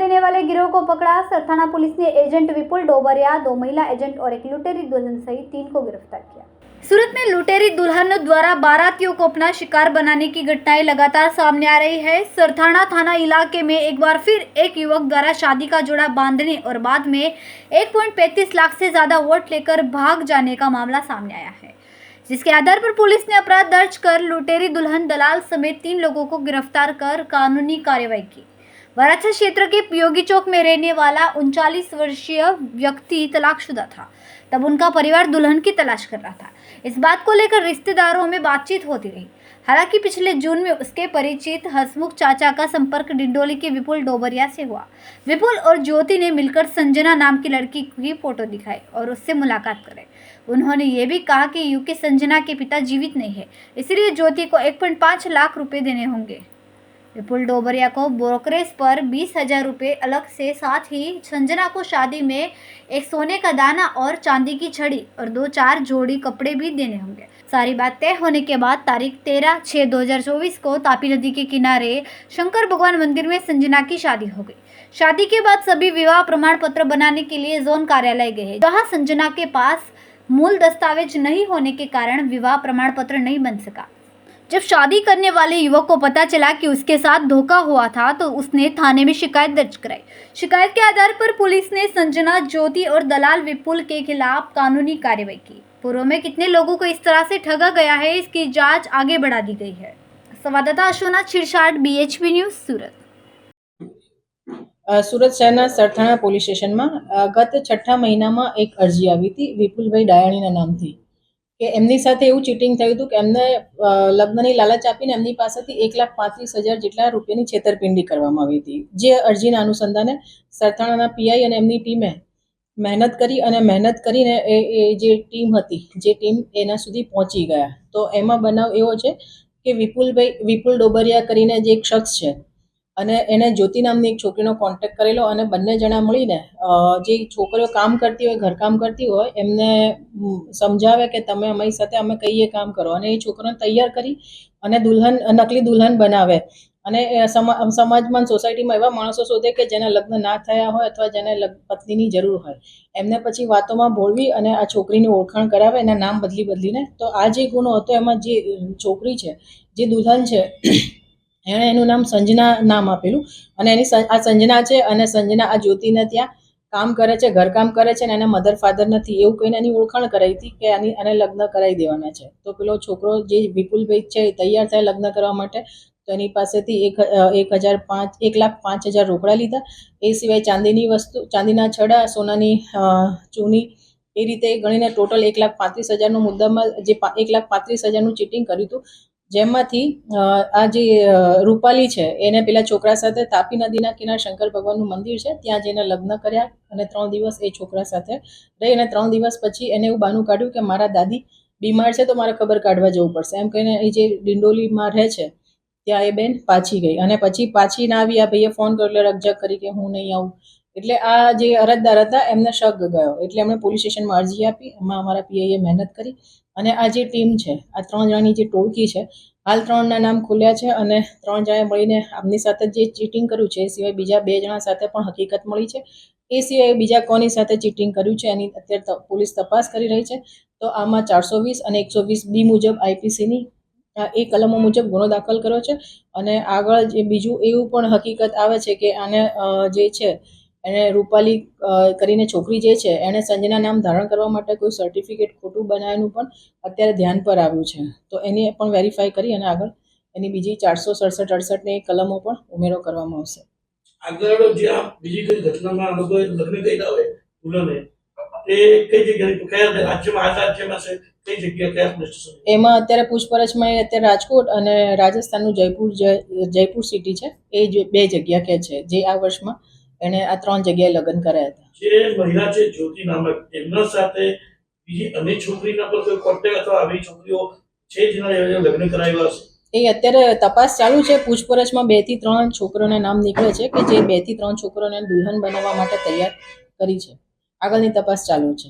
लेने वाले गिरोह को पकड़ा। सरथाना पुलिस ने एजेंट विपुल डोबरिया, 2 महिला एजेंट और एक लुटेरी दुल्हन सहित 3 को गिरफ्तार किया। सूरत में लुटेरी दुल्हन द्वारा बारातियों को अपना शिकार बनाने की घटनाएं लगातार सामने आ रही है। सरथाना थाना इलाके में एक बार फिर एक युवक द्वारा शादी का जोड़ा बांधने और बाद में 1.35 लाख से ज्यादा वोट लेकर भाग जाने का मामला सामने आया है, जिसके आधार पर पुलिस ने अपराध दर्ज कर लुटेरी दुल्हन दलाल समेत 3 लोगों को गिरफ्तार कर कानूनी कार्रवाई की। वाराछा क्षेत्र के योगी चौक में रहने वाला 39 वर्षीय व्यक्ति तलाकशुदा था। तब उनका परिवार दुल्हन की तलाश कर रहा था। इस बात को लेकर रिश्तेदारों में बातचीत होती रही। हालांकि पिछले जून में उसके परिचित हसमुख चाचा का संपर्क डिंडोली के विपुल डोबरिया से हुआ। विपुल और ज्योति ने मिलकर संजना नाम की लड़की की फोटो दिखाई और उससे मुलाकात कराई। उन्होंने ये भी कहा कि यूके संजना के पिता जीवित नहीं है, इसलिए ज्योति को 1.5 लाख रुपए देने होंगे। विपुल डोबरिया को ब्रोकरेज पर 20,000 रुपये अलग से, साथ ही संजना को शादी में एक सोने का दाना और चांदी की छड़ी और 2-4 जोड़ी कपड़े भी देने होंगे। सारी बात तय होने के बाद तारीख 13/6/2024 को तापी नदी के किनारे शंकर भगवान मंदिर में संजना की शादी हो गई। शादी के बाद सभी विवाह प्रमाण पत्र बनाने के लिए जोन कार्यालय गए, जहां संजना के पास मूल दस्तावेज नहीं होने के कारण विवाह प्रमाण पत्र नहीं बन सका। जब शादी करने वाले युवक को पता चला कि उसके साथ धोखा हुआ था, तो उसने थाने में शिकायत दर्ज कराई। शिकायत के आधार पर पुलिस ने संजना, ज्योति और दलाल विपुल के खिलाफ कानूनी कार्रवाई की। पूर्व में कितने लोगों को इस तरह से ठगा गया है, इसकी जांच आगे बढ़ा दी गई है। संवाददाता अशोना छिरसाट, BHP न्यूज़, सूरत। સુરત શહેરના સરથાણા પોલીસ સ્ટેશનમાં ગત 6ઠા મહિનામાં એક અરજી આવી હતી વિપુલભાઈ ડાયાણીના નામથી કે એમની સાથે એવું ચીટિંગ થયું હતું કે એમને લગ્નની લાલચ આપીને એમની પાસેથી 1,35,000 જેટલા રૂપિયાની છેતરપિંડી કરવામાં આવી હતી। જે અરજીના અનુસંધાને સરથાણાના PI અને એમની ટીમે મહેનત કરીને એ જે ટીમ હતી, જે ટીમ એના સુધી પહોંચી ગયા। તો એમાં બનાવ એવો છે કે વિપુલ ડોબરિયા કરીને જે એક શખ્સ છે અને એને જ્યોતિ નામની એક છોકરીનો કોન્ટેક્ટ કરેલો અને બંને જણા મળીને જે છોકરીઓ કામ કરતી હોય, ઘરકામ કરતી હોય, એમને સમજાવે કે તમે અમારી સાથે અમે કહીએ કામ કરો, અને એ છોકરાને તૈયાર કરી અને નકલી દુલ્હન બનાવે અને સમાજમાં, સોસાયટીમાં એવા માણસો શોધે કે જેના લગ્ન ના થયા હોય અથવા જેને પત્નીની જરૂર હોય, એમને પછી વાતોમાં ભોળવી અને આ છોકરીની ઓળખાણ કરાવે, એના નામ બદલીને। તો આ જે ગુનો હતો એમાં જે છોકરી છે, જે દુલ્હન છે, એણે એનું નામ સંजना નામ આપેલું અને એની આ સંजना છે અને સંजना આ જ્યોતિને ત્યાં કામ કરે છે, ઘરકામ કરે છે અને એના મધર ફાધર નથી એવું કહીને એની ઓળખાણ કરાવી હતી કે આને લગ્ન કરાવી દેવાના છે। તો પેલો છોકરો જે વિપુલભાઈ છે એ તૈયાર થાય લગ્ન કરવા માટે, તો એની પાસેથી 1,05,000 રોકડા લીધા। એ સિવાય ચાંદીની વસ્તુ, ચાંદીના છડા, સોનાની ચૂની, એ રીતે ગણીને ટોટલ 1,35,000નું મુદ્દામાં, જે 1,35,000નું ચીટિંગ કર્યું હતું। જેમાંથી આ જે રૂપાલી છે એને પેલા છોકરા સાથે તાપી નદીના કિનારે શંકર ભગવાનનું મંદિર છે ત્યાં જઈને લગ્ન કર્યા અને 3 દિવસ એ છોકરા સાથે રહી અને 3 દિવસ પછી એને એવું બહાનું કાઢ્યું કે મારા દાદી બીમાર છે તો મારે ખબર કાઢવા જવું પડશે, એમ કહીને એ જે ડિંડોલીમાં રહે છે ત્યાં એ બેન પાછી ગઈ અને પછી પાછી ના આવી। આ ભાઈએ ફોન કર્યો, રકઝક કરી કે હું નહીં આવું, એટલે આ જે અરજદાર હતા એમને શક ગયો, એટલે એમણે પોલીસ સ્ટેશનમાં અરજી આપી। એમાં અમારા PIએ મહેનત કરી અને આ જે ટીમ છે, આ 3 જણાની જે ટોળકી છે, હાલ 3ના નામ ખુલ્યા છે અને 3 જણાએ મળીને આમની સાથે જે ચીટિંગ કર્યું છે એ સિવાય બીજા 2 જણા સાથે પણ હકીકત મળી છે। એ સિવાય બીજા કોની સાથે ચીટિંગ કર્યું છે એની અત્યારે પોલીસ તપાસ કરી રહી છે। તો આમાં 420 અને 120B મુજબ IPCની એ કલમો મુજબ ગુનો દાખલ કર્યો છે અને આગળ જે બીજું એવું પણ હકીકત આવે છે કે આને જે છે એને રૂપાલી કરીને છોકરી જે છે એણે સંજના નામ ધારણ કરવા માટે કોઈ સર્ટિફિકેટ ખોટું બનાવ્યાનું પણ અત્યારે ધ્યાન પર આવ્યું છે। તો એને પણ વેરીફાઈ કરી અને આગળ એની બીજી 467-68ની કલમો પણ ઉમેરો કરવામાં આવશે। આગળ જે આ બીજી કઈ ઘટનામાં લોકો લગ્ન કર્યા હોય દુલ્હને, એ કઈ જગ્યાએ, કયા રાજ્યમાં, આ રાજ્યમાં છે, કઈ જગ્યાએ, કયા પોલીસ સ્ટેશન? એમાં અત્યારે પૂછપરછમાં અત્યારે રાજકોટ અને રાજસ્થાનનું જયપુર સિટી છે, એ 2 જગ્યા કે છે જે આ વર્ષમાં એને આ 3 જગ્યાએ લગ્ન કર્યા હતા। જે મહિલા છે જ્યોતિ નામક, એમના સાથે બીજી અન્ય છોકરીના પર કોઈ કોન્ટેક્ટ અથવા આવી છોકરીઓ છે જેના લગ્ન કરાવ્યા હશે? એ અત્યારે તપાસ ચાલુ છે। પૂછપરછમાં 2 થી 3 છોકરીઓના નામ નીકળે છે કે જે 2 થી 3 છોકરીઓને દુલ્હન બનાવવા માટે તૈયાર કરી છે। આગળની તપાસ ચાલુ છે।